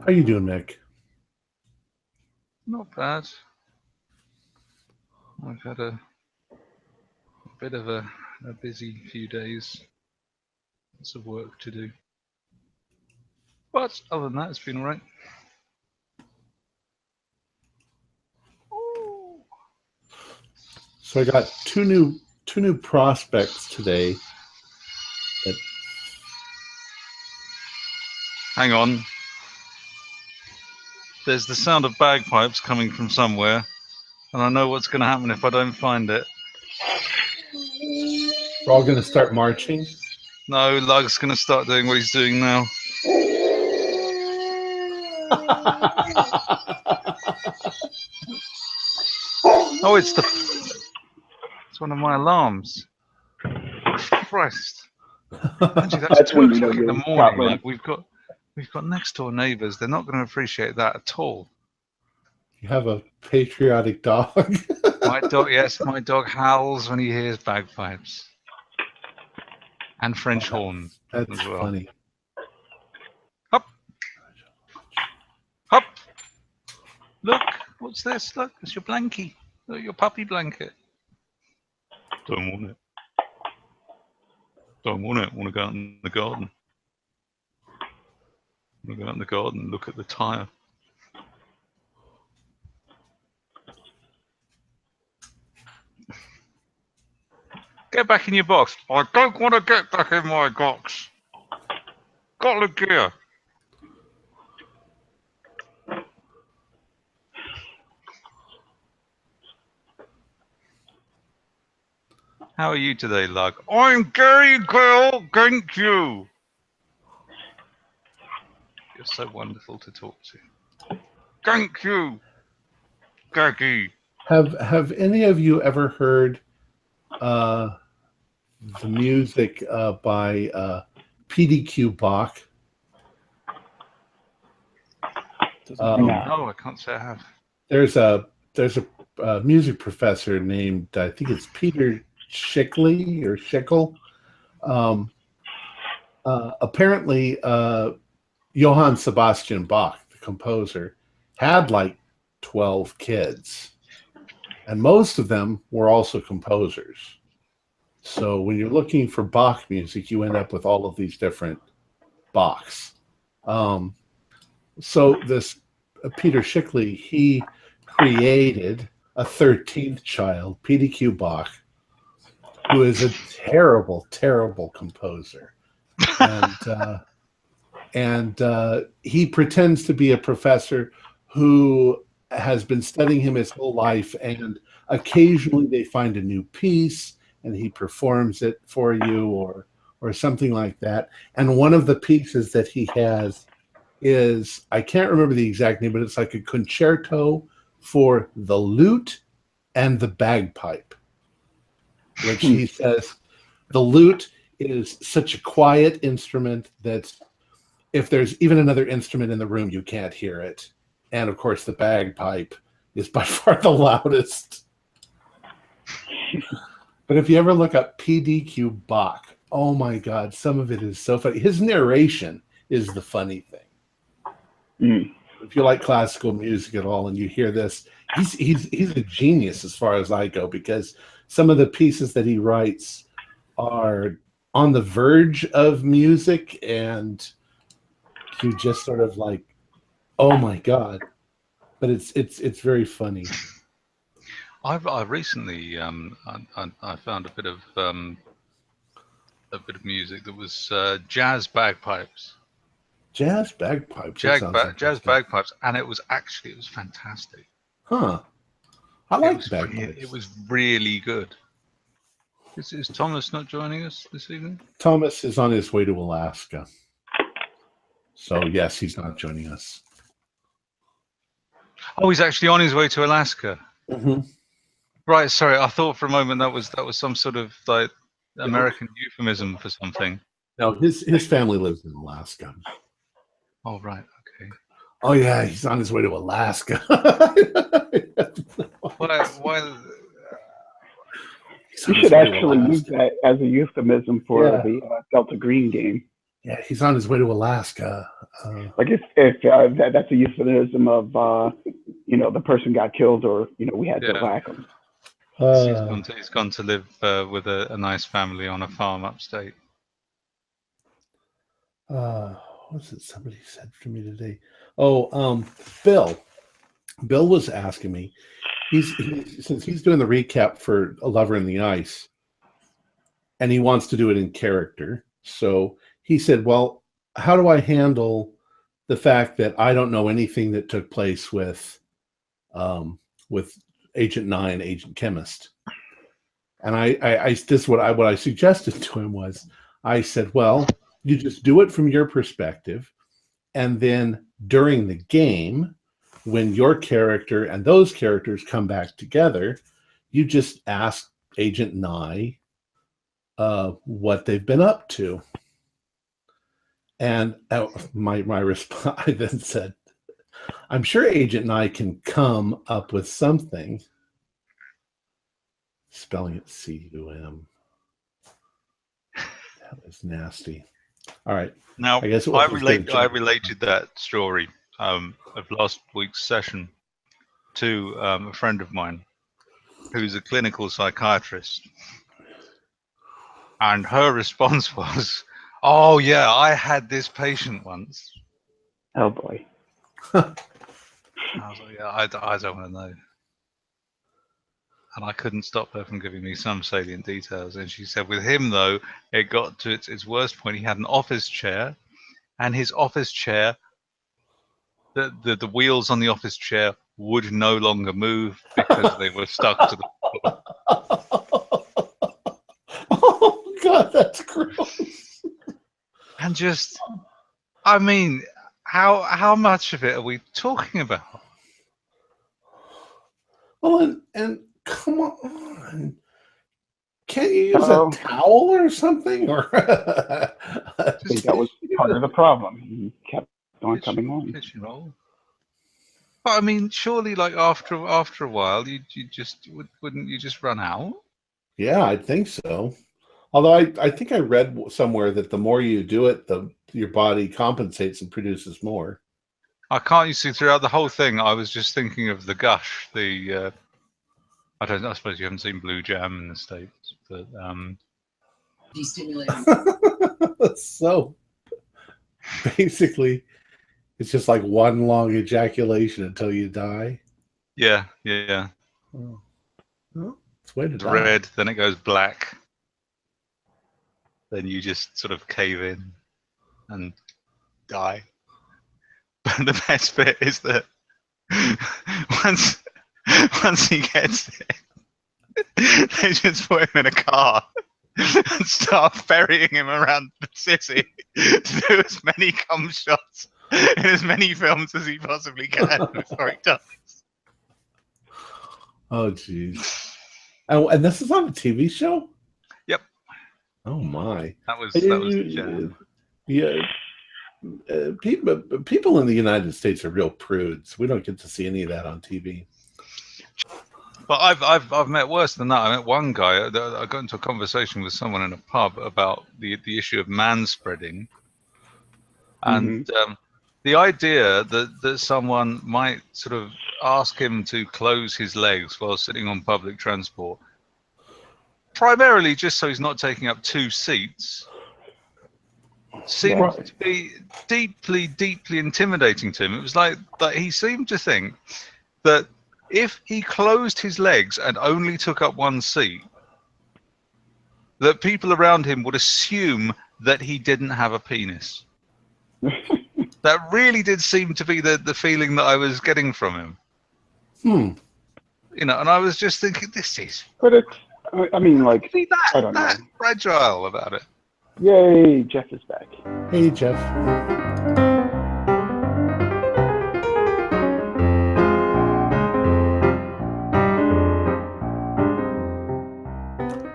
How you doing, Nick? Not bad. I've had a bit of a busy few days. Lots of work to do. But other than that, it's been all right. So I got two new prospects today. Hang on. There's the sound of bagpipes coming from somewhere, and I know what's going to happen if I don't find it. We're all going to start marching. No, Lug's going to start doing what he's doing now. Oh, it's one of my alarms. Christ. Actually, that's 2 o'clock in the morning. Like, we've got next door neighbours. They're not going to appreciate that at all. You have a patriotic dog. My dog, yes, my dog howls when he hears bagpipes and French horns. That's as well. funny. Hop, hop. Look, what's this? Look, it's your blankie. Look, your puppy blanket. Don't want it. Don't want it. I want to go out in the garden. I want to go out in the garden and look at the tyre. Get back in your box. I don't want to get back in my box. Got the gear. How are you today, Lug? I'm Gary Girl, thank you. You're so wonderful to talk to. Thank you, Gaggy. Have any of you ever heard the music by PDQ Bach? No, I can't say I have. There's a music professor named, I think it's Peter Schickley or Schickel. Apparently, Johann Sebastian Bach, the composer, had like 12 kids, and most of them were also composers. So when you're looking for Bach music, you end up with all of these different Bachs. So this Peter Schickley, he created a 13th child, PDQ Bach, who is a terrible, terrible composer. And he pretends to be a professor who has been studying him his whole life, and occasionally they find a new piece and he performs it for you or something like that. And one of the pieces that he has is, I can't remember the exact name, but it's like a concerto for the lute and the bagpipe, which he says the lute is such a quiet instrument that if there's even another instrument in the room, you can't hear it. And of course, the bagpipe is by far the loudest. But if you ever look up PDQ Bach, oh my God, some of it is so funny. His narration is the funny thing. If you like classical music at all and you hear this, he's a genius as far as I go, because some of the pieces that he writes are on the verge of music, and you just sort of like, oh my God. But it's very funny. I recently I found a bit of music that was jazz bagpipes. Jazz bagpipes. Jazz bagpipes, and it was fantastic. Huh. I like bagpipes. It was really good. Is Thomas not joining us this evening? Thomas is on his way to Alaska. So yes, he's not joining us. Oh, he's actually on his way to Alaska. Mm-hmm. Right. Sorry, I thought for a moment that was some sort of like American euphemism for something. No, his family lives in Alaska. Oh right. Okay. Oh yeah, he's on his way to Alaska. Why? You should actually use that as a euphemism for the Delta Green game. Yeah, he's on his way to Alaska. Like if that's a euphemism of the person got killed, or we had to whack him. He's gone to live with a nice family on a farm upstate. What's it somebody said to me today? Oh, Bill was asking me, since he's doing the recap for A Lover in the Ice, and he wants to do it in character, so he said, well, how do I handle the fact that I don't know anything that took place with Agent 9, Agent Chemist? And what I suggested to him was, I said, well, you just do it from your perspective, and then during the game, when your character and those characters come back together, you just ask Agent Nye what they've been up to. And my response, I then said, I'm sure Agent Nye can come up with something. Spelling it C-U-M. That was nasty. All right. Now, I related that story of last week's session to a friend of mine who's a clinical psychiatrist. And her response was, oh, yeah, I had this patient once. Oh, boy. I was like, yeah, I don't want to know. And I couldn't stop her from giving me some salient details. And she said, with him, though, it got to its worst point. He had an office chair, and his office chair, the wheels on the office chair would no longer move because they were stuck to the floor. Oh, God, that's gross. And just, I mean, how much of it are we talking about? Well, and come on. Can't you use a towel or something? Or I think that was part of the problem. He kept on coming on. Kitchen roll. But I mean, surely, like after a while, you just wouldn't you just run out? Yeah, I think so. Although I think I read somewhere that the more you do it, your body compensates and produces more. You see, throughout the whole thing, I was just thinking of the gush. I suppose you haven't seen Blue Jam in the States, but destimulating. So basically, it's just like one long ejaculation until you die. Yeah. Oh. Well, it's way to it's die. Red, then it goes black. Then you just sort of cave in and die. But the best bit is that once he gets it, they just put him in a car and start ferrying him around the city to do as many cum shots in as many films as he possibly can before he dies. Oh, jeez. And this is on a TV show? Yep. Oh, my. That was the jam. Yeah. People in the United States are real prudes. We don't get to see any of that on TV. But I've met worse than that. I met one guy. I got into a conversation with someone in a pub about the issue of manspreading, and the idea that someone might sort of ask him to close his legs while sitting on public transport, primarily just so he's not taking up two seats, seemed to be deeply, deeply intimidating to him. It was like he seemed to think that if he closed his legs and only took up one seat, that people around him would assume that he didn't have a penis. That really did seem to be the feeling that I was getting from him. And I was just thinking, this is... But it's, I mean, like, I don't know. Fragile about it. Yay, Jeff is back. Hey, Jeff.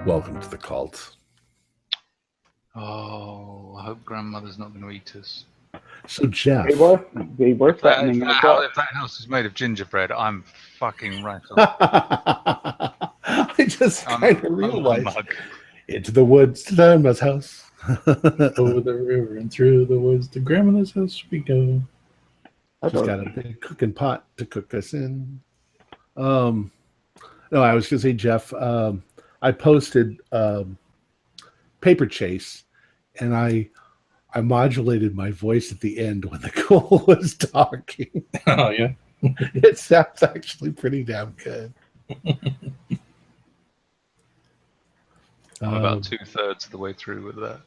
Welcome to the cult. Oh, I hope grandmother's not going to eat us. So, Jeff. They were threatening us. If that house is made of gingerbread, I'm fucking rattled. I just kind of realized. Into the woods to Grandma's house. Over the river and through the woods to grandmother's house we go. She's got a big cooking pot to cook us in. No, I was going to say, Jeff, I posted Paper Chase, and I modulated my voice at the end when the ghoul was talking. Oh, yeah? It sounds actually pretty damn good. I'm about 2/3 of the way through with that.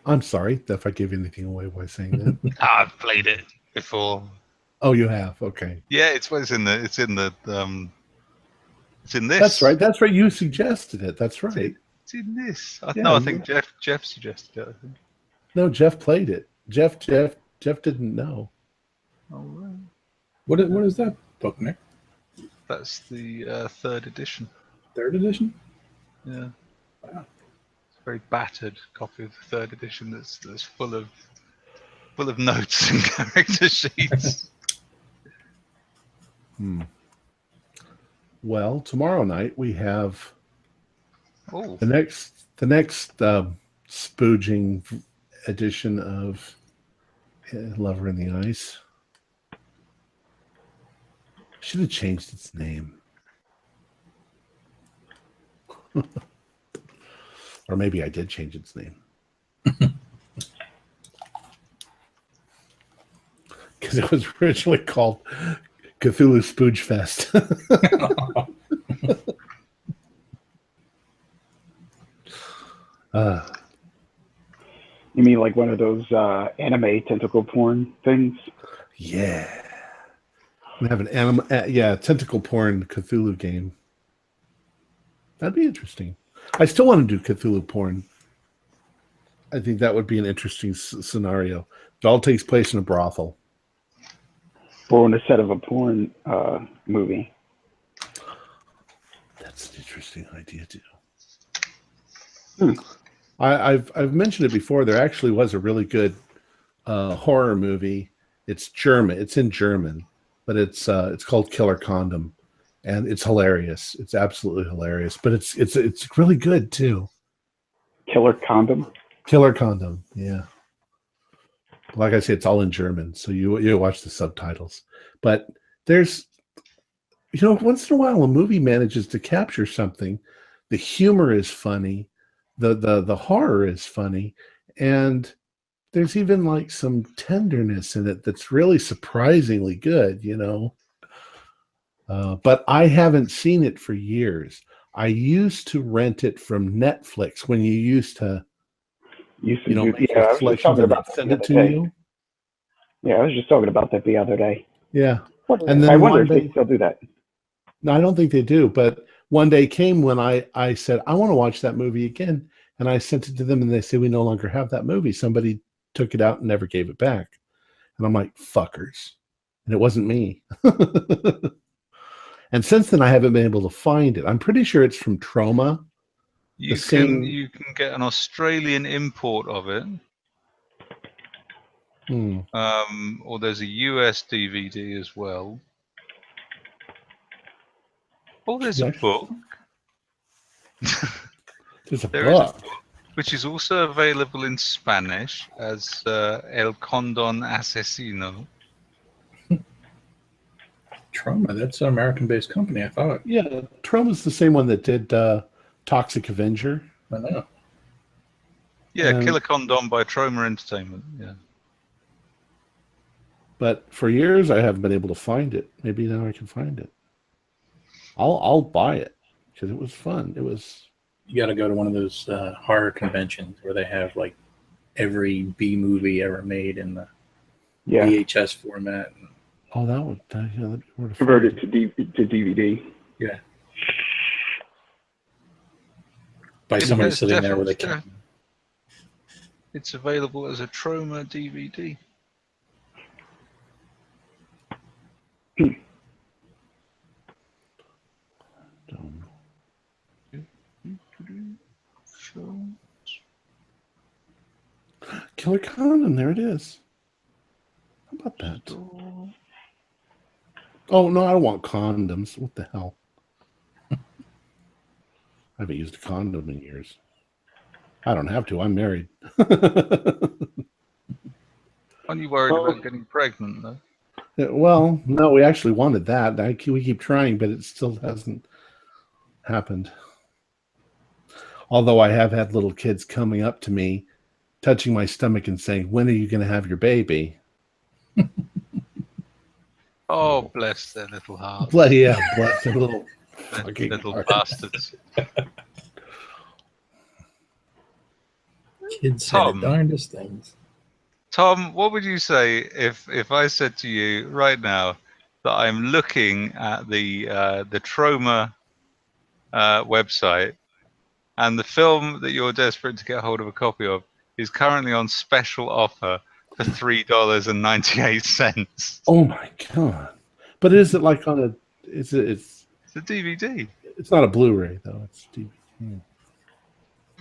I'm sorry if I gave anything away by saying that. I've played it before. Oh, you have? Okay. Yeah, it's in this. That's right. That's right. You suggested it. That's right. It's in this. I think Jeff suggested it. I think. No, Jeff played it. Jeff didn't know. Oh, right. What is that book, Nick? That's the 3rd edition. 3rd edition? Yeah. Wow. It's a very battered copy of the 3rd edition that's full of notes and character sheets. Well, tomorrow night we have the next spooging edition of Lover in the Ice. Should have changed its name. Or maybe I did change its name. Because it was originally called Cthulhu Spooge Fest. You mean like one of those anime tentacle porn things? Yeah. I'm gonna have an tentacle porn Cthulhu game. That'd be interesting. I still want to do Cthulhu porn. I think that would be an interesting scenario. It all takes place in a brothel. Or on the set of a porn movie. That's an interesting idea too. I've mentioned it before. There actually was a really good horror movie. It's German. It's in German, but it's called Killer Condom, and it's hilarious. It's absolutely hilarious. But it's really good too. Killer Condom. Killer Condom. Yeah. Like I say, it's all in German, so you watch the subtitles. But there's, once in a while, a movie manages to capture something. The humor is funny, the horror is funny, and there's even like some tenderness in it that's really surprisingly good. But I haven't seen it for years. I used to rent it from Netflix when you used to. I was just talking about that send it to you. Yeah, I was just talking about that the other day. Yeah, and then I wonder if they still do that. No, I don't think they do. But one day came when I said I want to watch that movie again, and I sent it to them, and they say we no longer have that movie. Somebody took it out and never gave it back, and I'm like, fuckers, and it wasn't me. And since then, I haven't been able to find it. I'm pretty sure it's from Troma. You can get an Australian import of it. Or there's a US DVD as well. Oh, there's a book. There's a There is book. a book, which is also available in Spanish as El Condón Asesino. Troma, that's an American-based company, I thought. Yeah, Troma's the same one that did Toxic Avenger. I know. Yeah, Killer Condom by Troma Entertainment. Yeah. But for years, I haven't been able to find it. Maybe now I can find it. I'll buy it because it was fun. It was. You got to go to one of those horror conventions where they have like every B movie ever made in the VHS format. Oh, that would that'd be wonderful. Converted to DVD. Yeah. By somebody sitting there with a camera. It's available as a Troma DVD. Killer Condom, there it is. How about that? Oh, no, I don't want condoms. What the hell? I haven't used a condom in years. I don't have to. I'm married. Aren't you worried about getting pregnant, though? Well, no, we actually wanted that. We keep trying, but it still hasn't happened. Although I have had little kids coming up to me, touching my stomach and saying, "When are you going to have your baby?" Oh, bless their little hearts. Bless their little little bastards. Kids say the darndest things. Tom, what would you say if I said to you right now that I'm looking at the Trauma website, and the film that you're desperate to get hold of a copy of is currently on special offer for $3.98? Oh my god! But is it like on a? It's a DVD. It's not a Blu-ray though. It's DVD.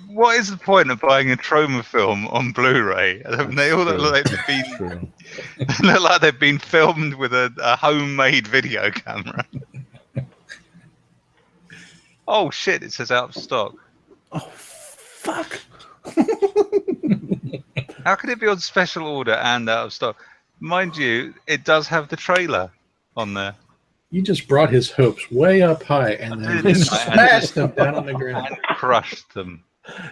What is the point of buying a Trauma film on Blu-ray? They all look like they've been filmed with a homemade video camera. Oh shit! It says out of stock. Oh fuck! How can it be on special order and out of stock? Mind you, it does have the trailer on there. You just brought his hopes way up high and then smashed them down on the ground and crushed them.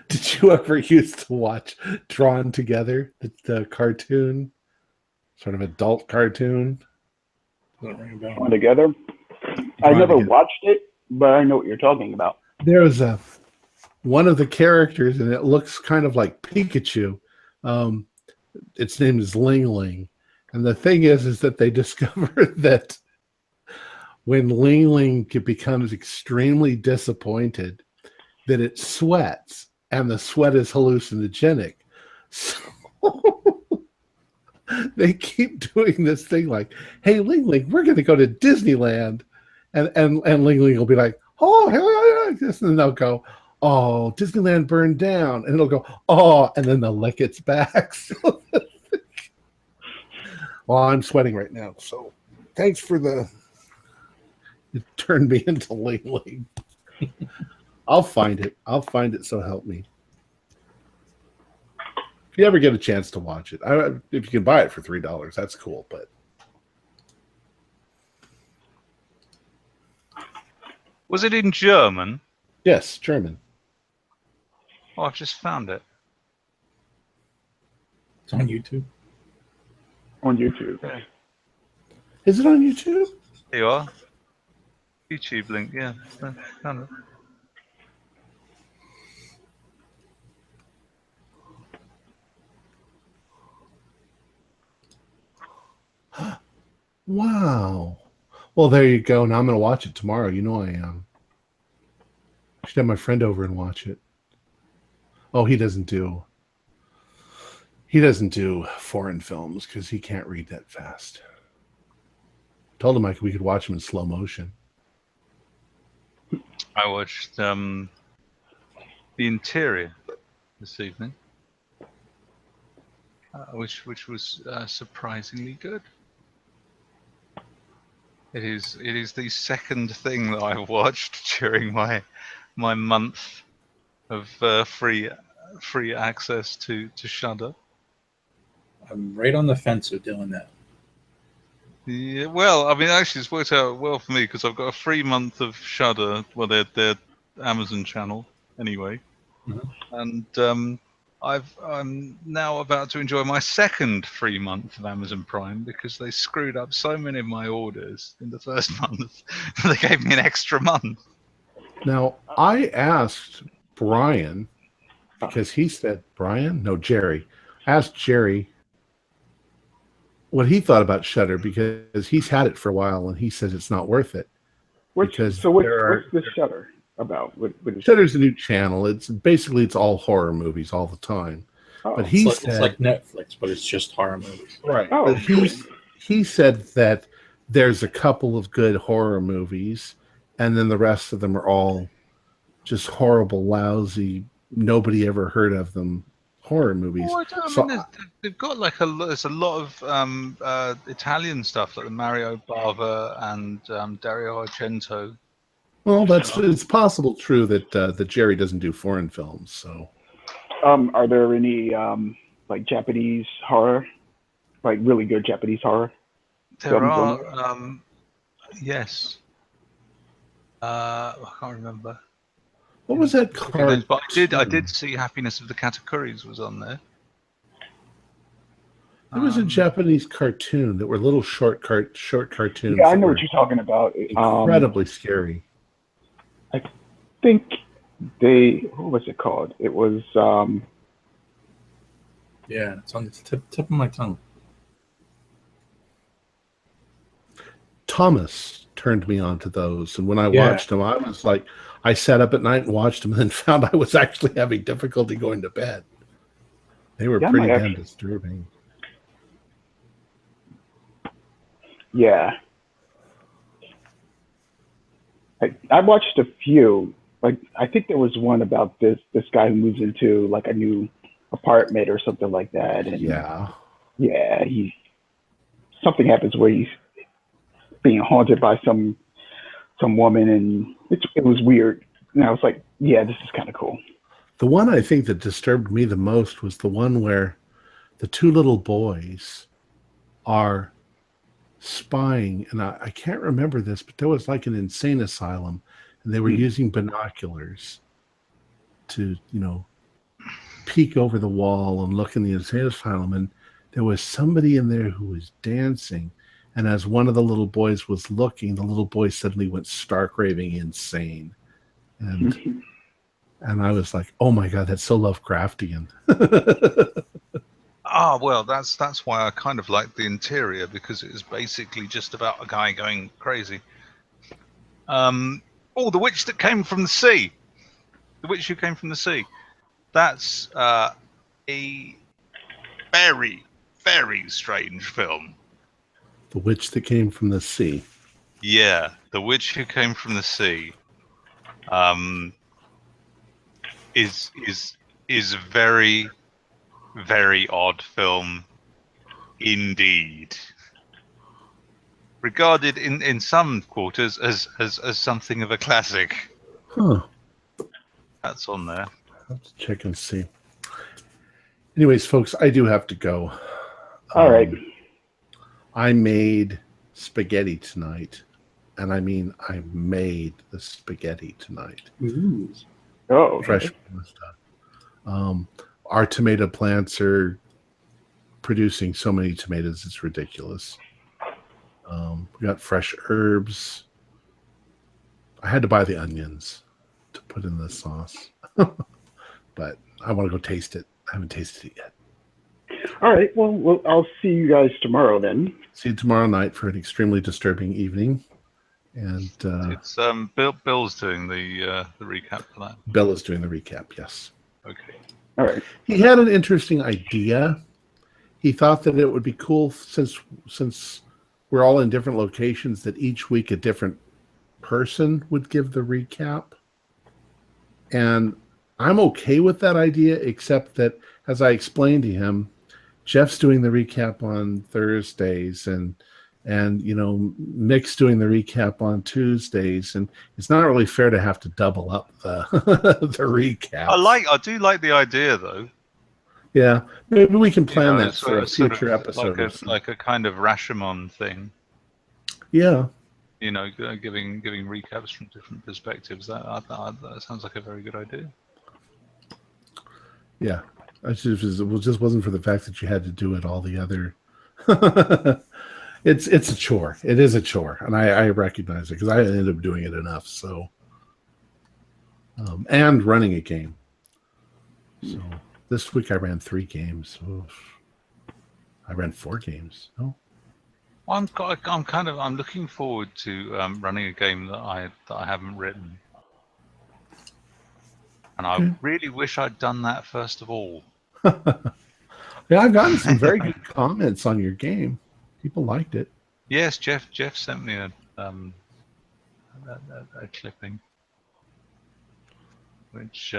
Did you ever used to watch Drawn Together, the cartoon, sort of adult cartoon? Drawn Together? I never watched it, but I know what you're talking about. There was one of the characters, and it looks kind of like Pikachu. Its name is Ling Ling. And the thing is that they discovered that when Ling Ling becomes extremely disappointed, that it sweats, and the sweat is hallucinogenic. So they keep doing this thing like, "Hey, Ling Ling, we're going to go to Disneyland," and Ling Ling will be like, "Oh, hell yeah!" And then they'll go, "Oh, Disneyland burned down," and it'll go, "Oh," and then they'll lick its back. Well, I'm sweating right now, so thanks for it turned me into Ling Ling. I'll find it. So help me. If you ever get a chance to watch it, if you can buy it for $3, that's cool. But was it in German? Yes, German. Oh, I've just found it. It's on YouTube. On YouTube. Yeah. Is it on YouTube? Here you are. YouTube link, yeah. Found it. Wow. Well, there you go. Now I'm going to watch it tomorrow. You know I am. I should have my friend over and watch it. Oh, he doesn't do foreign films because he can't read that fast. Told him we could watch him in slow motion. I watched The Interior this evening, which was surprisingly good. It is the second thing that I've watched during my month of free access to Shudder. I'm right on the fence of doing that. Yeah, well, I mean, actually, it's worked out well for me because I've got a free month of Shudder, well, their Amazon channel, anyway, and I'm now about to enjoy my second free month of Amazon Prime because they screwed up so many of my orders in the first month. They gave me an extra month. Now, I asked Brian because he said Jerry. I asked Jerry what he thought about Shudder because he's had it for a while and he says it's not worth it. What's this Shudder about? Shudder's a new channel. It's all horror movies all the time. Oh. But it's like Netflix, but it's just horror movies. Right. Oh, but he said that there's a couple of good horror movies, and then the rest of them are all just horrible, lousy, nobody ever heard of them horror movies. Oh, they've got there's a lot of Italian stuff like the Mario Bava and Dario Argento. Well, it's possible true that Jerry doesn't do foreign films, so Are there any like Japanese horror, like really good Japanese horror? There are. Yes. I can't remember. What was that card? But I did see Happiness of the Katakuris was on there. There was a Japanese cartoon that were little short cartoons. Yeah, I know what you're talking about. Incredibly scary. I think what was it called? It was yeah, it's on the tip of my tongue. Thomas turned me on to those, and when I watched them, I was like, I sat up at night and watched them, and then found I was actually having difficulty going to bed. They were pretty damn disturbing. Yeah, I watched a few. Like I think there was one about this guy who moves into like a new apartment or something like that, and something happens where he's being haunted by some woman, and it was weird. And I was like, yeah, this is kind of cool. The one I think that disturbed me the most was the one where the two little boys are spying, and I can't remember this, but there was like an insane asylum, and they were using binoculars to, peek over the wall and look in the insane asylum, and there was somebody in there who was dancing, and as one of the little boys was looking, the little boy suddenly went stark raving insane, and I was like, oh my god, that's so Lovecraftian. Well, that's why I kind of like The Interior, because it is basically just about a guy going crazy. The Witch That Came from the Sea. The Witch Who Came from the Sea. That's a very, very strange film. The Witch That Came from the Sea. Yeah, The Witch Who Came from the Sea. Is a very, very odd film indeed. Regarded in some quarters as something of a classic. Huh. That's on there. I'll have to check and see. Anyways, folks, I do have to go. All right. I made spaghetti tonight. And I mean, I made the spaghetti tonight. Ooh. Oh, okay. Fresh stuff. Our tomato plants are producing so many tomatoes, it's ridiculous. We got fresh herbs. I had to buy the onions to put in the sauce. But I want to go taste it. I haven't tasted it yet. All right. Well, I'll see you guys tomorrow then. See you tomorrow night for an extremely disturbing evening. And it's Bill's doing the recap for that. Bill is doing the recap, yes. Okay. All right. He had an interesting idea. He thought that it would be cool since we're all in different locations that each week a different person would give the recap. And I'm okay with that idea, except that, as I explained to him, Jeff's doing the recap on Thursdays and Mick's doing the recap on Tuesdays, and it's not really fair to have to double up the the recap. I do like the idea though. Yeah, maybe we can plan that for a future episode. Like a kind of Rashomon thing. Yeah. Giving recaps from different perspectives. That sounds like a very good idea. Yeah, it just wasn't for the fact that you had to do it all the other. It's a chore. It is a chore, and I recognize it because I ended up doing it enough. So, and running a game. So this week I ran 3 games. Oof. I ran 4 games. No. I'm looking forward to running a game that I haven't written, and I really wish I'd done that first of all. Yeah, I've gotten some very good comments on your game. People liked it. Yes, Jeff sent me a clipping, which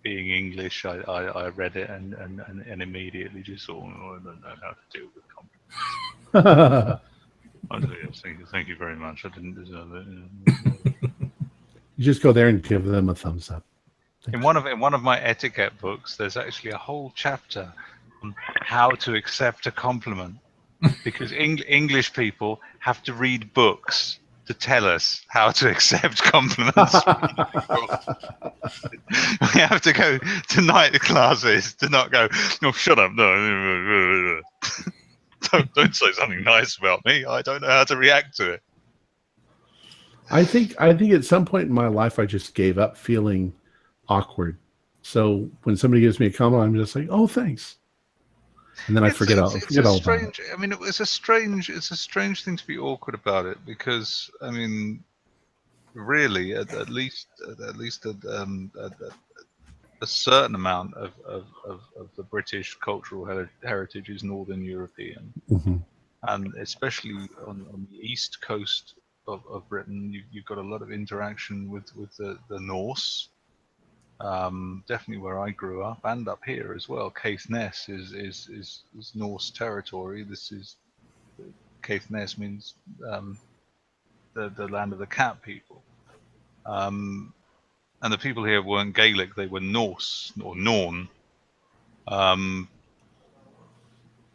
being English, I read it and immediately just thought, I don't know how to deal with compliments. Thank you very much. I didn't deserve it. You just go there and give them a thumbs up. In one of my etiquette books, there's actually a whole chapter on how to accept a compliment, because English people have to read books to tell us how to accept compliments. We have to go to night classes to not go, no, shut up, no. Don't say something nice about me. I don't know how to react to it. I think at some point in my life I just gave up feeling awkward. So when somebody gives me a compliment, I'm just like, "Oh, thanks," and then I forget all about it. I mean, it's a strange thing to be awkward about it, because I mean, really, at least a certain amount of the British cultural heritage is Northern European, and especially on the east coast of Britain, you've got a lot of interaction with the Norse. Definitely where I grew up, and up here as well. Caithness is Norse territory. This is Caithness means the land of the cat people. And the people here weren't Gaelic; they were Norse or Norn.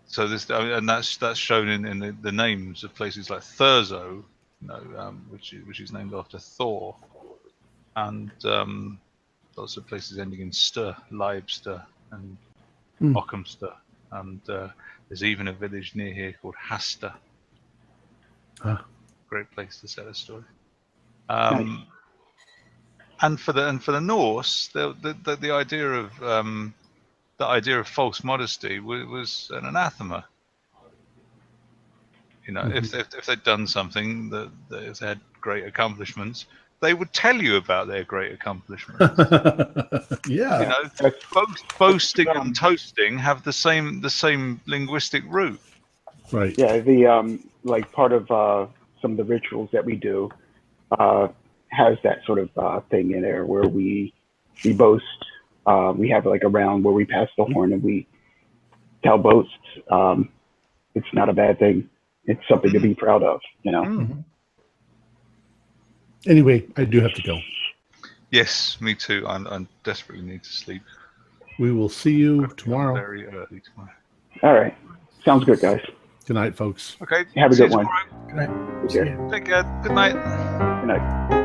So this, and that's shown in the names of places like Thurso, which is named after Thor, and lots of places ending in ster, Leibster and Ockhamster, and there's even a village near here called Hasta. Great place to set a story. Nice. And for the Norse, the idea of false modesty was an anathema. If they'd done something, if they had great accomplishments, they would tell you about their great accomplishments. Yeah. Boasting and toasting have the same linguistic root. Right. Yeah. The like part of some of the rituals that we do has that sort of thing in there where we boast. We have like a round where we pass the horn and we tell boasts. It's not a bad thing. It's something to be proud of, Anyway, I do have to go. Yes, me too. I desperately need to sleep. We will see you tomorrow. Very early tomorrow. All right. Sounds good, guys. Good night, folks. Okay. Have a good one. Good night. Take care. Take care. Good night. Good night.